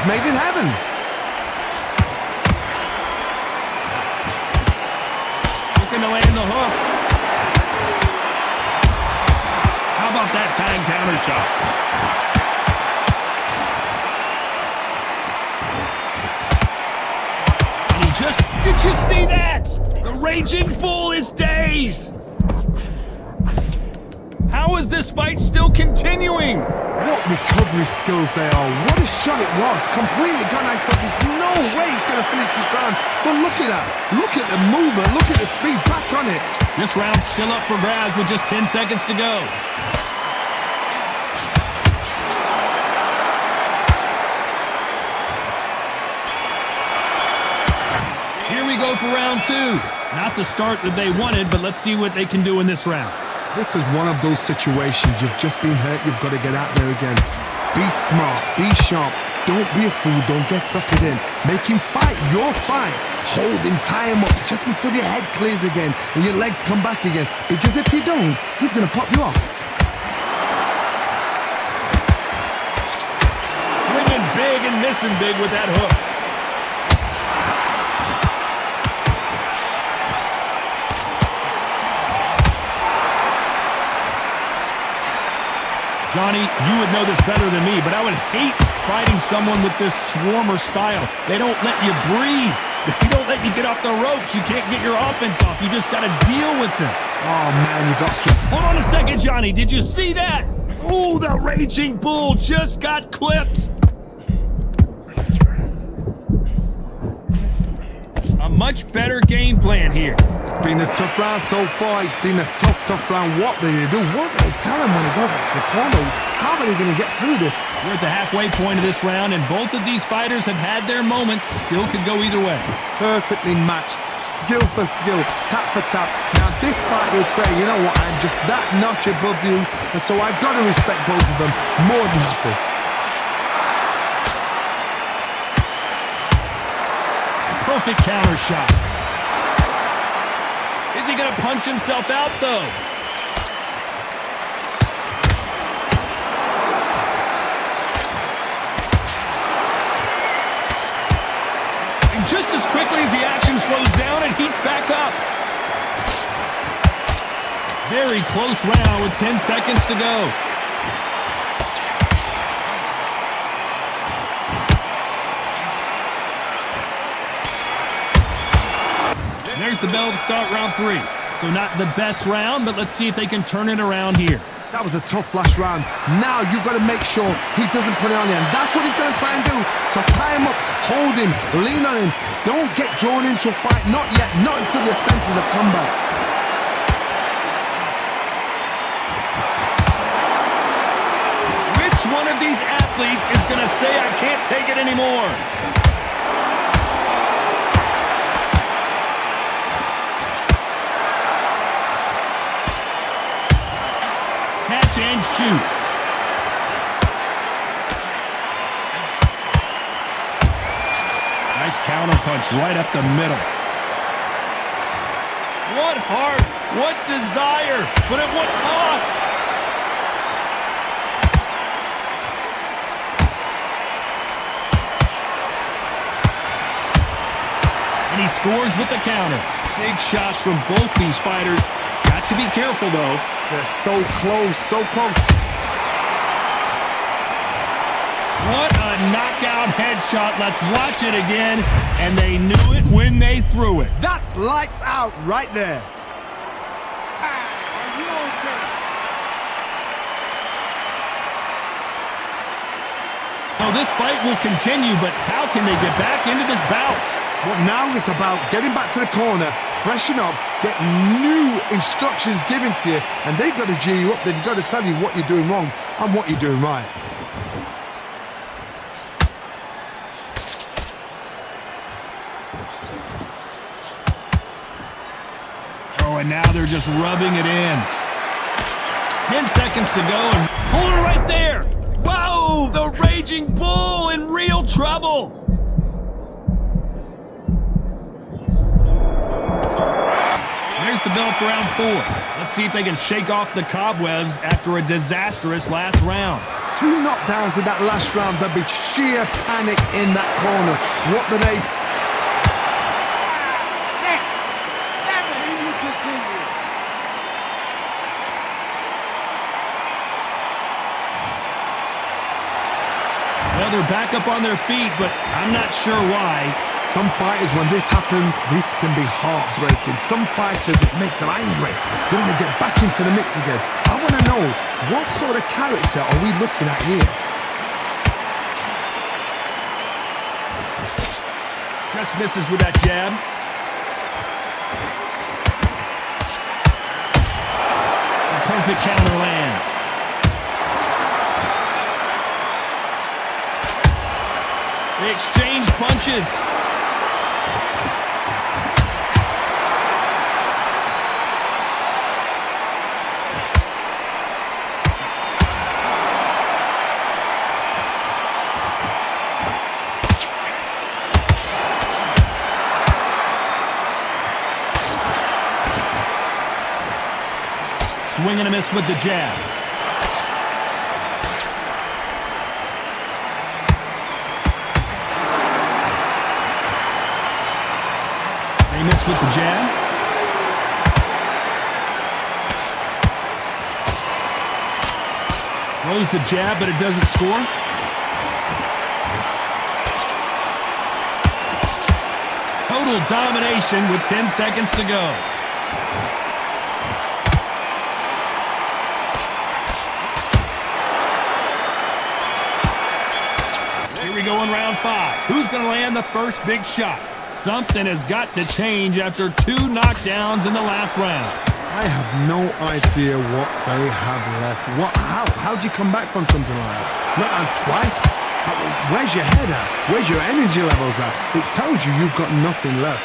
made in heaven. Looking to land the hook. How about that tying counter shot? And he just... Did you see that? The Raging Bull is dazed. How is this fight still continuing? What recovery skills they are. What a shot it was. Completely gone. I thought there's no way he's going to finish this round. But look at that. Look at the movement. Look at the speed. Back on it. This round's still up for grabs with just 10 seconds to go. Here we go for round two. Not the start that they wanted, but let's see what they can do in this round. This is one of those situations. You've just been hurt. You've got to get out there again. Be smart. Be sharp. Don't be a fool. Don't get suckered in. Make him fight your fight. Hold him. Tie him up just until your head clears again and your legs come back again. Because if you don't, he's going to pop you off. Swinging big and missing big with that hook. Johnny, you would know this better than me, but I would hate fighting someone with this swarmer style. They don't let you breathe. They don't let you get off the ropes. You can't get your offense off. You just got to deal with them. Oh, man, you got some. Hold on a second, Johnny. Did you see that? Ooh, the Raging Bull just got clipped. A much better game plan here. It's been a tough round so far. It's been a tough round. What do they do? What do they tell him when he goes back to the corner? How are they going to get through this? We're at the halfway point of this round, and both of these fighters have had their moments. Still could go either way. Perfectly matched. Skill for skill. Tap for tap. Now, this fight will say, you know what, I'm just that notch above you, and so I've got to respect both of them more than happy. Perfect counter shot. Is he going to punch himself out, though? And just as quickly as the action slows down, it heats back up. Very close round with 10 seconds to go. There's the bell to start round three. So not the best round, but let's see if they can turn it around here. That was a tough last round. Now you've got to make sure he doesn't put it on you. And that's what he's going to try and do. So tie him up, hold him, lean on him. Don't get drawn into a fight. Not yet. Not until your senses have come back. Which one of these athletes is going to say, I can't take it anymore? Catch and shoot. Nice counter punch right up the middle. What heart, what desire, but at what cost? And he scores with the counter. Big shots from both these fighters. Got to be careful, though. They're so close, so close. What a knockout headshot. Let's watch it again. And they knew it when they threw it. That's lights out right there. Are you okay? Now, this fight will continue, but how can they get back into this bout? But now it's about getting back to the corner, freshen up, get new instructions given to you, and they've got to G you up. They've got to tell you what you're doing wrong and what you're doing right. Oh, and now they're just rubbing it in. 10 seconds to go, and hold it right there. Whoa, the Raging Bull in real trouble. There's the bell for round four. Let's see if they can shake off the cobwebs after a disastrous last round. 2 knockdowns in that last round. There'll be sheer panic in that corner. What do they... 6, 7, and you continue. Well, they're back up on their feet, but I'm not sure why. Some fighters, when this happens, this can be heartbreaking. Some fighters, it makes them angry. They want to get back into the mix again. I want to know, what sort of character are we looking at here? Just misses with that jab. A perfect counter lands. They exchange punches. Swing and a miss with the jab. They miss with the jab. Throws the jab, but it doesn't score. Total domination with 10 seconds to go. We go in round 5. Who's going to land the first big shot? Something has got to change after 2 knockdowns in the last round. I have no idea what they have left. How'd you come back from something like that? Not on twice? Where's your head at? Where's your energy levels at? It tells you you've got nothing left.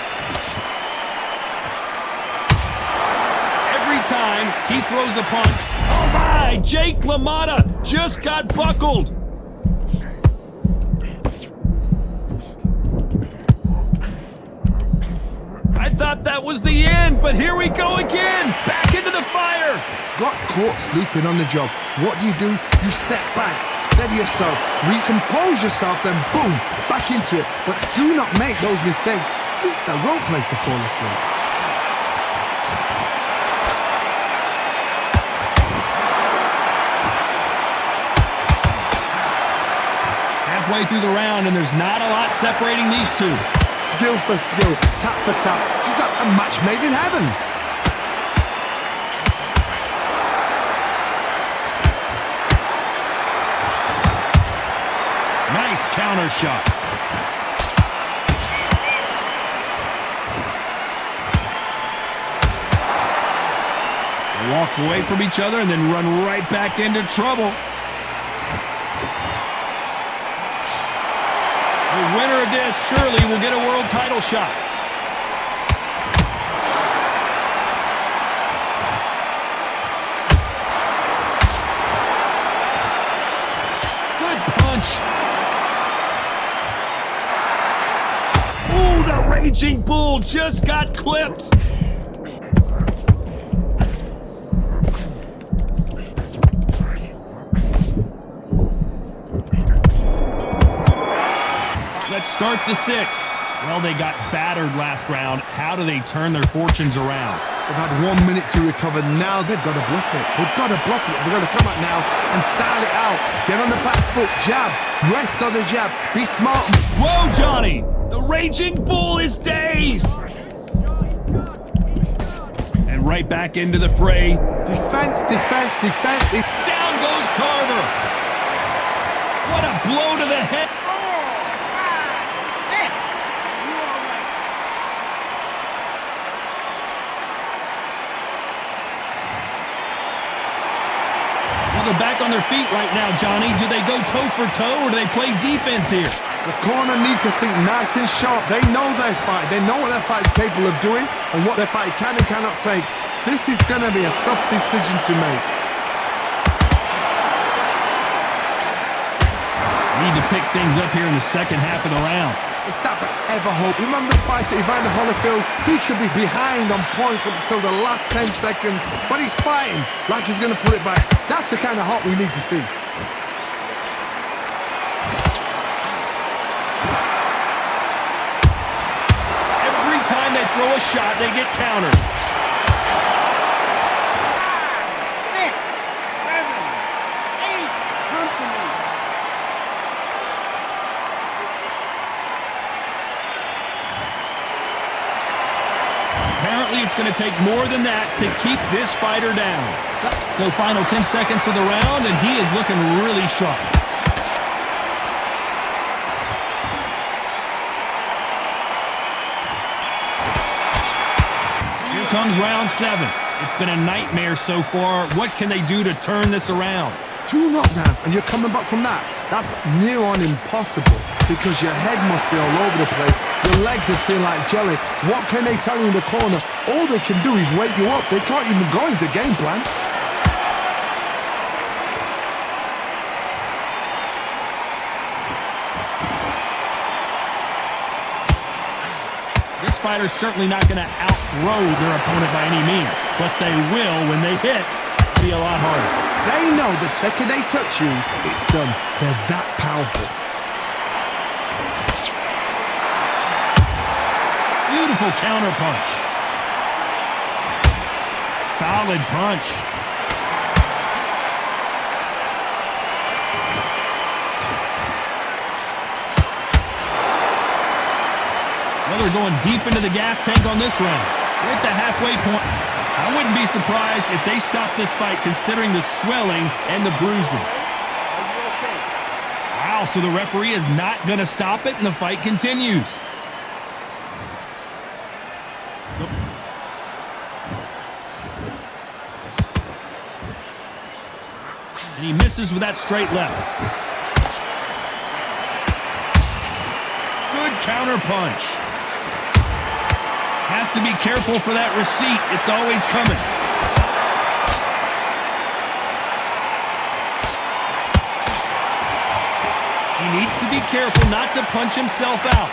Every time he throws a punch. Oh my! Jake LaMotta just got buckled. Thought that was the end, but here we go again. Back into the fire. Got caught sleeping on the job. What do? You step back, steady yourself, recompose yourself, then boom, back into it. But do not make those mistakes. This is the wrong place to fall asleep. Halfway through the round, and there's not a lot separating these two. Skill for skill, tap for tap, just like a match made in heaven. Nice counter shot. They walk away from each other and then run right back into trouble. The winner of this surely will get a world title shot. Good punch. Ooh, the Raging Bull just got clipped. Let's start the 6. Well, they got battered last round. How do they turn their fortunes around? They've had 1 minute to recover. Now they've got to bluff it. They've got to bluff it. They've got to come out now and style it out. Get on the back foot, jab, rest on the jab. Be smart. Whoa, Johnny! The Raging Bull is dazed! And right back into the fray. Defense, defense, defense. Down goes Tarver. What a blow to the head. They're back on their feet right now, Johnny. Do they go toe for toe or do they play defense here? The corner needs to think nice and sharp. They know their fight. They know what their fight is capable of doing and what their fight can and cannot take. This is going to be a tough decision to make. Need to pick things up here in the second half of the round. Is that forever hope? Remember the fight at Evander Holyfield? He could be behind on points up until the last 10 seconds, but he's fighting like he's going to pull it back. That's the kind of hope we need to see. Every time they throw a shot, they get countered. 6, 7, 8. Come to me. Apparently, it's going to take more than that to keep this fighter down. So, final 10 seconds of the round, and he is looking really sharp. Here comes round 7. It's been a nightmare so far. What can they do to turn this around? 2 knockdowns and you're coming back from that. That's near on impossible because your head must be all over the place. Your legs are feeling like jelly. What can they tell you in the corner? All they can do is wake you up. They can't even go into game plan. This fighter's certainly not going to out-throw their opponent by any means, but they will, when they hit, be a lot harder. They know the second they touch you, it's done. They're that powerful. Beautiful counter punch. Solid punch. Well, they're going deep into the gas tank on this round. We're at the halfway point. I wouldn't be surprised if they stop this fight considering the swelling and the bruising. Wow, so the referee is not going to stop it and the fight continues. And he misses with that straight left. Good counter punch. Has to be careful for that receipt. It's always coming. He needs to be careful not to punch himself out.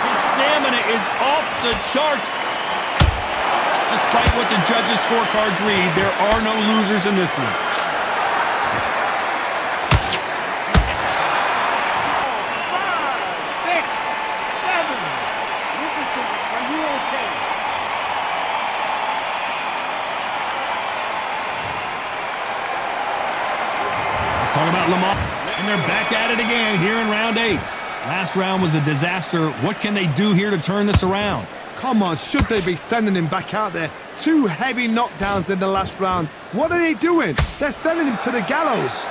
His stamina is off the charts. Despite what the judges' scorecards read, there are no losers in this one. Talk about LaMotta, and they're back at it again here in round 8. Last round was a disaster. What can they do here to turn this around? Come on, should they be sending him back out there? 2 heavy knockdowns in the last round. What are they doing? They're sending him to the gallows.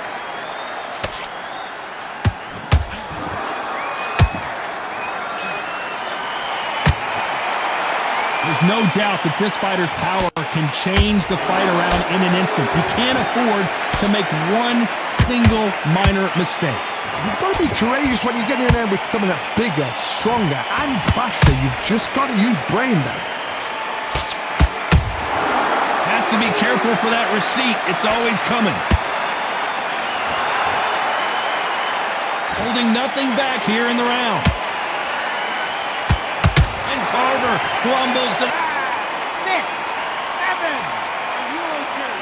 There's no doubt that this fighter's power can change the fight around in an instant. You can't afford to make one single minor mistake. You've got to be courageous when you get in there with someone that's bigger, stronger, and faster. You've just got to use brain there. Has to be careful for that receipt. It's always coming. Holding nothing back here in the round. And Tarver crumbles to... 6, 7. Are you okay?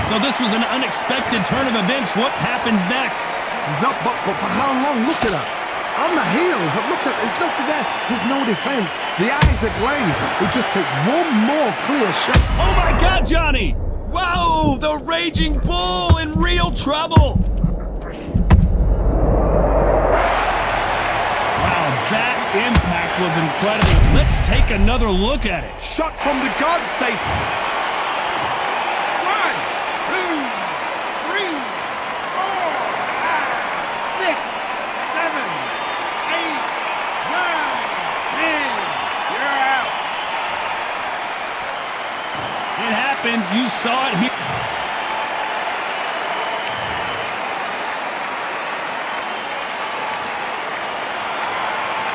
So this was an unexpected turn of events. What happens next? He's up, but for how long? Look at that. On the heels, look at, there's nothing there. There's no defense. The eyes are glazed. It just takes one more clear shot. Oh my God, Johnny! Whoa, the Raging Bull in real trouble. Wow, that impact was incredible. Let's take another look at it. Shot from the guard state. 1, 2, 3, 4, 5, 6, 7, 8, 9, 10. You're out. It happened. You saw it here.